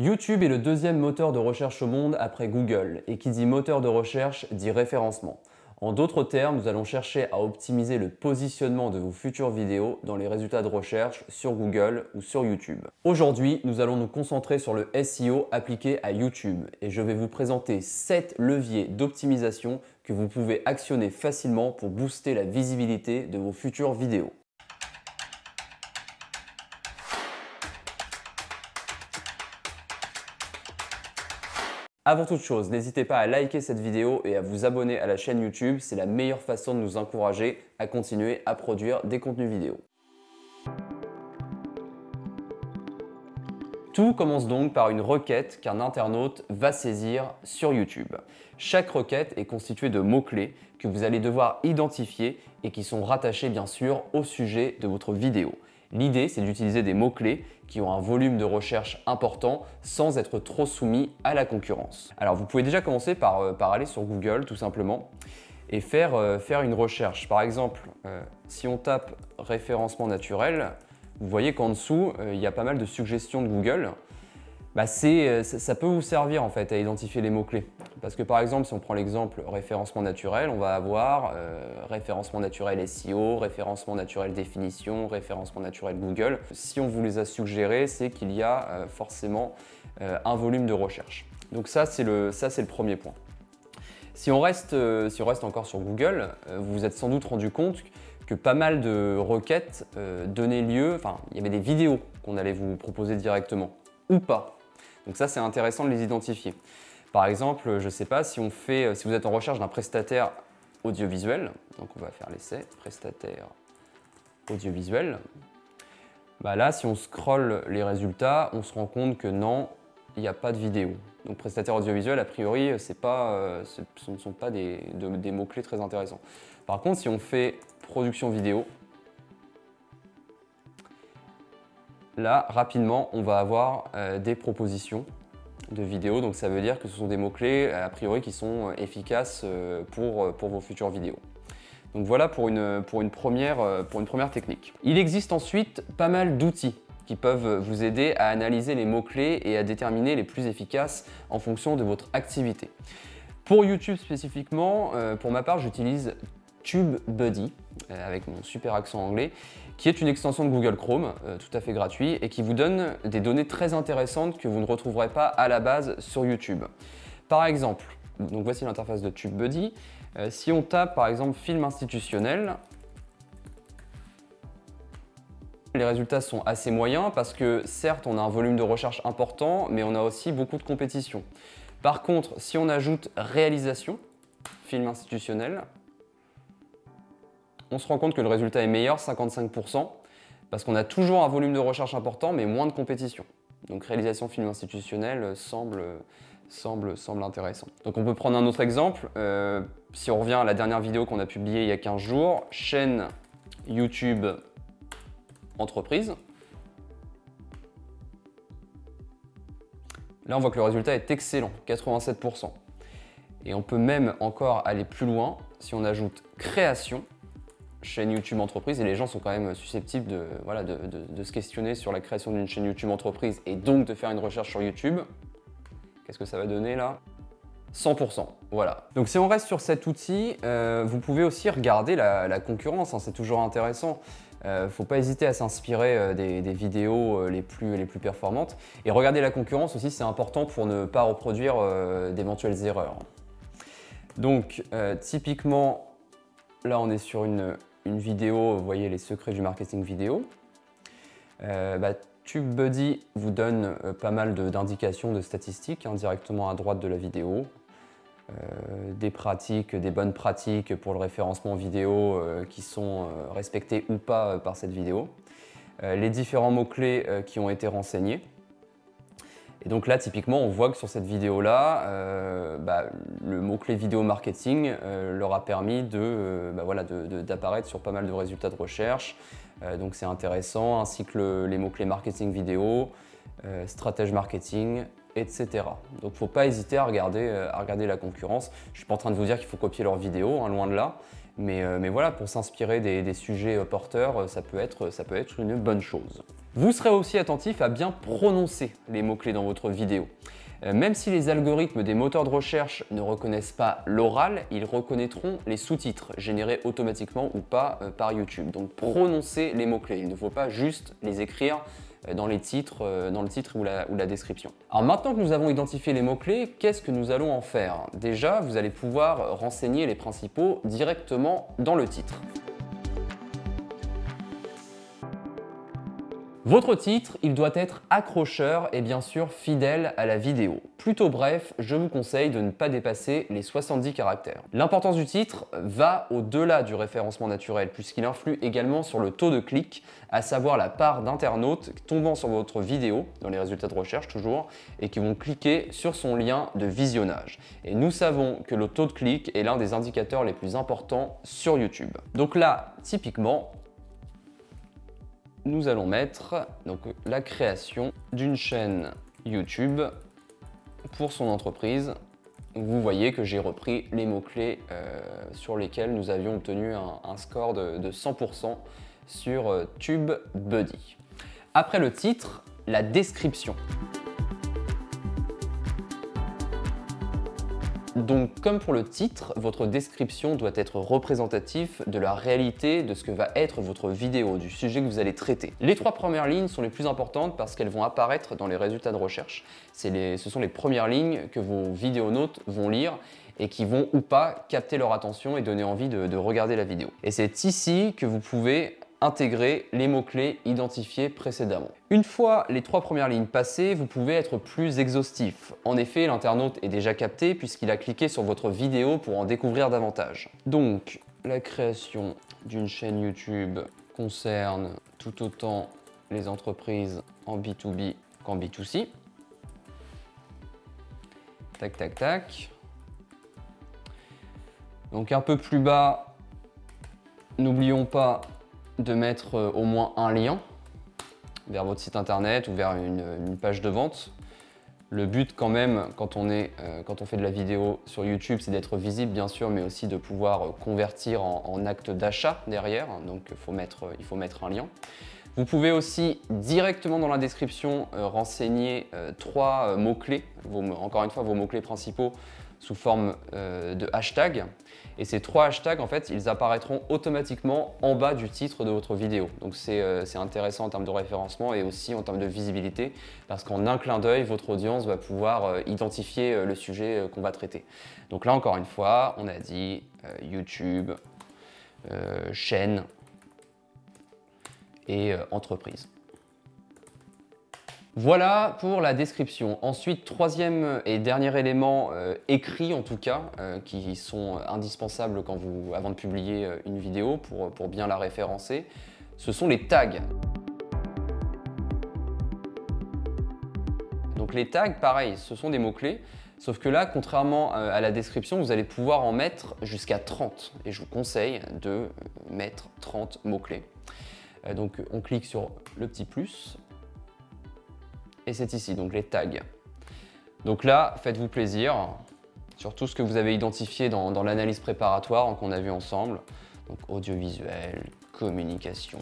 YouTube est le deuxième moteur de recherche au monde après Google, et qui dit moteur de recherche dit référencement. En d'autres termes, nous allons chercher à optimiser le positionnement de vos futures vidéos dans les résultats de recherche sur Google ou sur YouTube. Aujourd'hui, nous allons nous concentrer sur le SEO appliqué à YouTube, et je vais vous présenter 7 leviers d'optimisation que vous pouvez actionner facilement pour booster la visibilité de vos futures vidéos. Avant toute chose, n'hésitez pas à liker cette vidéo et à vous abonner à la chaîne YouTube, c'est la meilleure façon de nous encourager à continuer à produire des contenus vidéo. Tout commence donc par une requête qu'un internaute va saisir sur YouTube. Chaque requête est constituée de mots-clés que vous allez devoir identifier et qui sont rattachés bien sûr au sujet de votre vidéo. L'idée, c'est d'utiliser des mots-clés qui ont un volume de recherche important sans être trop soumis à la concurrence. Alors vous pouvez déjà commencer par aller sur Google tout simplement et faire une recherche. Par exemple, si on tape référencement naturel, vous voyez qu'en dessous, il y a pas mal de suggestions de Google. Ça peut vous servir en fait à identifier les mots-clés. Parce que par exemple, si on prend l'exemple référencement naturel, on va avoir référencement naturel SEO, référencement naturel définition, référencement naturel Google. Si on vous les a suggérés, c'est qu'il y a forcément un volume de recherche. Donc ça, c'est le premier point. Si on reste encore sur Google, vous vous êtes sans doute rendu compte que pas mal de requêtes donnaient lieu, enfin, il y avait des vidéos qu'on allait vous proposer directement, ou pas. Donc ça, c'est intéressant de les identifier. Par exemple, je ne sais pas, si vous êtes en recherche d'un prestataire audiovisuel, donc on va faire l'essai, prestataire audiovisuel. Là, si on scrolle les résultats, on se rend compte que non, il n'y a pas de vidéo. Donc prestataire audiovisuel, a priori, ce ne sont pas des mots-clés très intéressants. Par contre, si on fait production vidéo, là, rapidement, on va avoir des propositions de vidéos. Donc ça veut dire que ce sont des mots-clés, a priori, qui sont efficaces pour vos futures vidéos. Donc voilà pour une première technique. Il existe ensuite pas mal d'outils qui peuvent vous aider à analyser les mots-clés et à déterminer les plus efficaces en fonction de votre activité. Pour YouTube spécifiquement, pour ma part, j'utilise TubeBuddy, avec mon super accent anglais, qui est une extension de Google Chrome, tout à fait gratuit, et qui vous donne des données très intéressantes que vous ne retrouverez pas à la base sur YouTube. Par exemple, donc voici l'interface de TubeBuddy. Si on tape par exemple film institutionnel, les résultats sont assez moyens parce que certes on a un volume de recherche important, mais on a aussi beaucoup de compétition. Par contre, si on ajoute réalisation, film institutionnel, on se rend compte que le résultat est meilleur, 55%, parce qu'on a toujours un volume de recherche important, mais moins de compétition. Donc réalisation film institutionnel semble intéressant. Donc on peut prendre un autre exemple. Si on revient à la dernière vidéo qu'on a publiée il y a 15 jours, chaîne YouTube entreprise. Là, on voit que le résultat est excellent, 87%. Et on peut même encore aller plus loin si on ajoute création, chaîne YouTube entreprise, et les gens sont quand même susceptibles de se questionner sur la création d'une chaîne YouTube entreprise et donc de faire une recherche sur YouTube. Qu'est-ce que ça va donner là? 100%, voilà. Donc si on reste sur cet outil, vous pouvez aussi regarder la concurrence, hein, c'est toujours intéressant. Faut pas hésiter à s'inspirer des vidéos les plus performantes. Et regarder la concurrence aussi, c'est important pour ne pas reproduire d'éventuelles erreurs. Donc typiquement, là on est sur une vidéo, vous voyez les secrets du marketing vidéo. TubeBuddy vous donne pas mal d'indications, de statistiques directement à droite de la vidéo. Des bonnes pratiques pour le référencement vidéo qui sont respectées ou pas par cette vidéo. Les différents mots-clés qui ont été renseignés. Et donc là, typiquement, on voit que sur cette vidéo-là, le mot-clé vidéo marketing leur a permis d'apparaître sur pas mal de résultats de recherche. Donc c'est intéressant, ainsi que les mots-clés marketing vidéo, stratège marketing etc. Donc faut pas hésiter à regarder la concurrence. Je suis pas en train de vous dire qu'il faut copier leurs vidéos, hein, loin de là. Mais voilà, pour s'inspirer des sujets porteurs, ça peut être une bonne chose. Vous serez aussi attentif à bien prononcer les mots-clés dans votre vidéo. Même si les algorithmes des moteurs de recherche ne reconnaissent pas l'oral, ils reconnaîtront les sous-titres générés automatiquement ou pas par YouTube. Donc prononcez les mots-clés, il ne faut pas juste les écrire dans le titre ou la description. Alors maintenant que nous avons identifié les mots-clés, qu'est-ce que nous allons en faire? Déjà, vous allez pouvoir renseigner les principaux directement dans le titre. Votre titre, il doit être accrocheur et bien sûr fidèle à la vidéo. Plutôt bref, je vous conseille de ne pas dépasser les 70 caractères. L'importance du titre va au-delà du référencement naturel puisqu'il influe également sur le taux de clic, à savoir la part d'internautes tombant sur votre vidéo, dans les résultats de recherche toujours, et qui vont cliquer sur son lien de visionnage. Et nous savons que le taux de clic est l'un des indicateurs les plus importants sur YouTube. Donc là, typiquement, nous allons mettre donc, la création d'une chaîne YouTube pour son entreprise. Vous voyez que j'ai repris les mots-clés sur lesquels nous avions obtenu un score de 100% sur TubeBuddy. Après le titre, la description. Donc, comme pour le titre, votre description doit être représentative de la réalité de ce que va être votre vidéo, du sujet que vous allez traiter. Les 3 premières lignes sont les plus importantes parce qu'elles vont apparaître dans les résultats de recherche. Ce sont les premières lignes que vos vidéonautes vont lire et qui vont ou pas capter leur attention et donner envie de regarder la vidéo. Et c'est ici que vous pouvez intégrer les mots-clés identifiés précédemment. Une fois les 3 premières lignes passées, vous pouvez être plus exhaustif. En effet, l'internaute est déjà capté puisqu'il a cliqué sur votre vidéo pour en découvrir davantage. Donc, la création d'une chaîne YouTube concerne tout autant les entreprises en B2B qu'en B2C. Tac, tac, tac. Donc un peu plus bas, n'oublions pas de mettre au moins un lien vers votre site internet ou vers une page de vente. Le but quand même, quand on fait de la vidéo sur YouTube, c'est d'être visible bien sûr, mais aussi de pouvoir convertir en acte d'achat derrière. Donc il faut mettre un lien. Vous pouvez aussi directement dans la description renseigner 3 mots-clés, encore une fois vos mots-clés principaux sous forme de hashtag. Et ces 3 hashtags, en fait, ils apparaîtront automatiquement en bas du titre de votre vidéo. Donc c'est intéressant en termes de référencement et aussi en termes de visibilité parce qu'en un clin d'œil, votre audience va pouvoir identifier le sujet qu'on va traiter. Donc là, encore une fois, on a dit YouTube, chaîne et entreprise. Voilà pour la description. Ensuite, 3e et dernier élément écrit en tout cas, qui sont indispensables avant de publier une vidéo pour bien la référencer, ce sont les tags. Donc les tags, pareil, ce sont des mots-clés, sauf que là, contrairement à la description, vous allez pouvoir en mettre jusqu'à 30. Et je vous conseille de mettre 30 mots-clés. Donc on clique sur le petit plus. Et c'est ici, donc les tags. Donc là, faites-vous plaisir sur tout ce que vous avez identifié dans l'analyse préparatoire qu'on a vu ensemble. Donc audiovisuel, communication,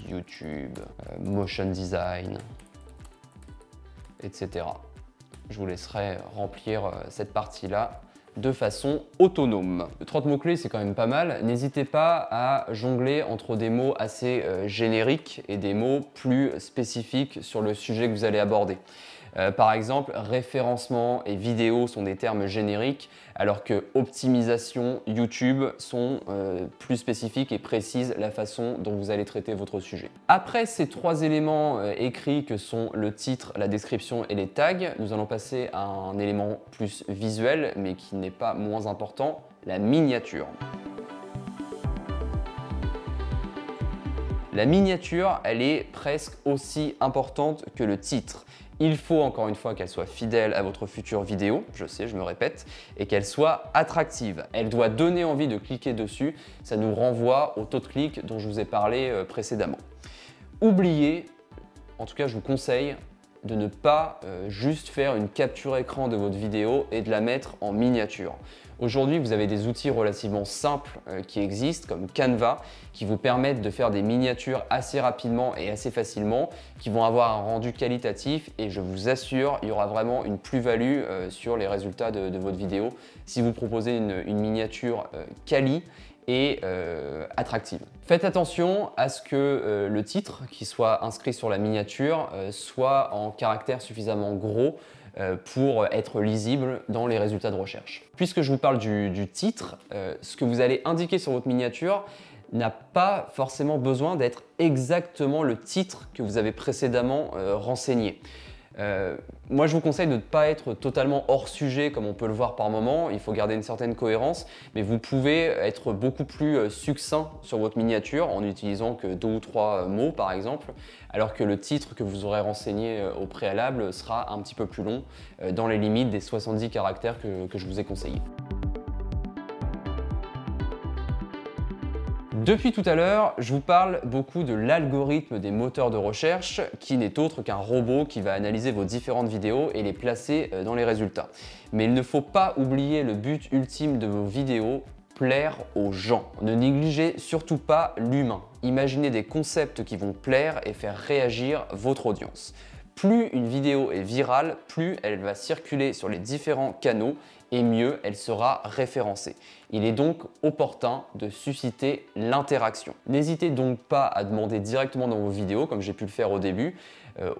YouTube, motion design, etc. Je vous laisserai remplir cette partie-là de façon autonome. 30 mots-clés, c'est quand même pas mal. N'hésitez pas à jongler entre des mots assez génériques et des mots plus spécifiques sur le sujet que vous allez aborder. Par exemple, référencement et vidéo sont des termes génériques, alors que optimisation, YouTube sont plus spécifiques et précisent la façon dont vous allez traiter votre sujet. Après ces 3 éléments écrits que sont le titre, la description et les tags, nous allons passer à un élément plus visuel, mais qui n'est pas moins important, la miniature. La miniature, elle est presque aussi importante que le titre. Il faut encore une fois qu'elle soit fidèle à votre future vidéo, je sais, je me répète, et qu'elle soit attractive. Elle doit donner envie de cliquer dessus, ça nous renvoie au taux de clic dont je vous ai parlé précédemment. Oubliez, en tout cas je vous conseille, de ne pas juste faire une capture écran de votre vidéo et de la mettre en miniature. Aujourd'hui, vous avez des outils relativement simples qui existent comme Canva qui vous permettent de faire des miniatures assez rapidement et assez facilement qui vont avoir un rendu qualitatif et je vous assure, il y aura vraiment une plus-value sur les résultats de votre vidéo si vous proposez une miniature quali et attractive. Faites attention à ce que le titre qui soit inscrit sur la miniature soit en caractères suffisamment gros pour être lisible dans les résultats de recherche. Puisque je vous parle du titre, ce que vous allez indiquer sur votre miniature n'a pas forcément besoin d'être exactement le titre que vous avez précédemment renseigné. Moi, je vous conseille de ne pas être totalement hors sujet comme on peut le voir par moment. Il faut garder une certaine cohérence, mais vous pouvez être beaucoup plus succinct sur votre miniature en n'utilisant que 2 ou 3 mots par exemple, alors que le titre que vous aurez renseigné au préalable sera un petit peu plus long dans les limites des 70 caractères que je vous ai conseillé. Depuis tout à l'heure, je vous parle beaucoup de l'algorithme des moteurs de recherche qui n'est autre qu'un robot qui va analyser vos différentes vidéos et les placer dans les résultats. Mais il ne faut pas oublier le but ultime de vos vidéos, plaire aux gens. Ne négligez surtout pas l'humain. Imaginez des concepts qui vont plaire et faire réagir votre audience. Plus une vidéo est virale, plus elle va circuler sur les différents canaux et mieux elle sera référencée. Il est donc opportun de susciter l'interaction. N'hésitez donc pas à demander directement dans vos vidéos, comme j'ai pu le faire au début,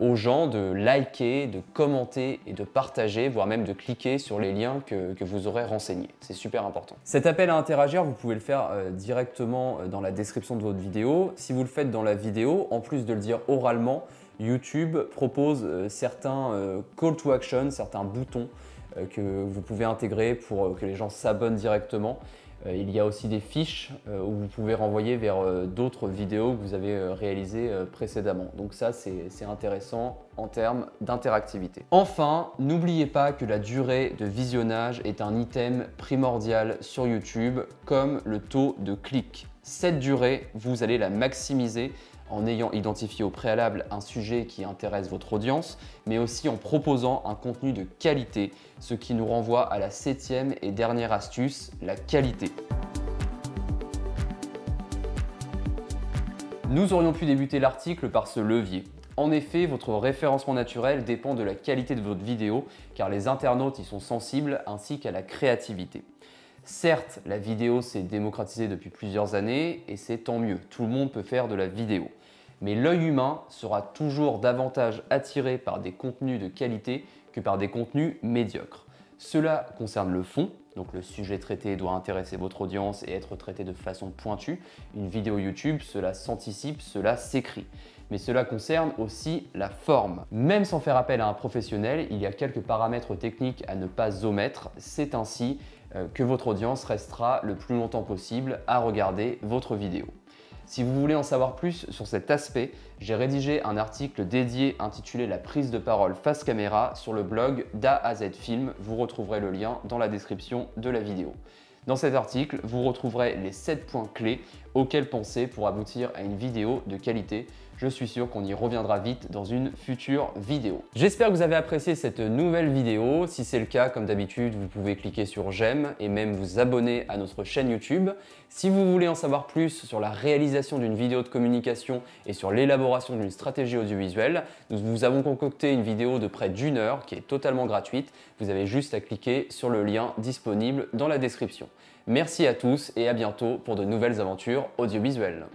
aux gens de liker, de commenter et de partager, voire même de cliquer sur les liens que vous aurez renseignés. C'est super important. Cet appel à interagir, vous pouvez le faire directement dans la description de votre vidéo. Si vous le faites dans la vidéo, en plus de le dire oralement, YouTube propose certains call to action, certains boutons que vous pouvez intégrer pour que les gens s'abonnent directement. Il y a aussi des fiches où vous pouvez renvoyer vers d'autres vidéos que vous avez réalisées précédemment. Donc ça, c'est intéressant en termes d'interactivité. Enfin, n'oubliez pas que la durée de visionnage est un item primordial sur YouTube, comme le taux de clic. Cette durée, vous allez la maximiser en ayant identifié au préalable un sujet qui intéresse votre audience, mais aussi en proposant un contenu de qualité, ce qui nous renvoie à la 7e et dernière astuce, la qualité. Nous aurions pu débuter l'article par ce levier. En effet, votre référencement naturel dépend de la qualité de votre vidéo, car les internautes y sont sensibles, ainsi qu'à la créativité. Certes, la vidéo s'est démocratisée depuis plusieurs années et c'est tant mieux, tout le monde peut faire de la vidéo. Mais l'œil humain sera toujours davantage attiré par des contenus de qualité que par des contenus médiocres. Cela concerne le fond, donc le sujet traité doit intéresser votre audience et être traité de façon pointue. Une vidéo YouTube, cela s'anticipe, cela s'écrit. Mais cela concerne aussi la forme. Même sans faire appel à un professionnel, il y a quelques paramètres techniques à ne pas omettre. C'est ainsi que votre audience restera le plus longtemps possible à regarder votre vidéo. Si vous voulez en savoir plus sur cet aspect, j'ai rédigé un article dédié intitulé La prise de parole face caméra sur le blog d'A à Z Film. Vous retrouverez le lien dans la description de la vidéo. Dans cet article, vous retrouverez les 7 points clés auxquels penser pour aboutir à une vidéo de qualité. Je suis sûr qu'on y reviendra vite dans une future vidéo. J'espère que vous avez apprécié cette nouvelle vidéo. Si c'est le cas, comme d'habitude, vous pouvez cliquer sur j'aime et même vous abonner à notre chaîne YouTube. Si vous voulez en savoir plus sur la réalisation d'une vidéo de communication et sur l'élaboration d'une stratégie audiovisuelle, nous vous avons concocté une vidéo de près d'1 heure qui est totalement gratuite. Vous avez juste à cliquer sur le lien disponible dans la description. Merci à tous et à bientôt pour de nouvelles aventures audiovisuelles.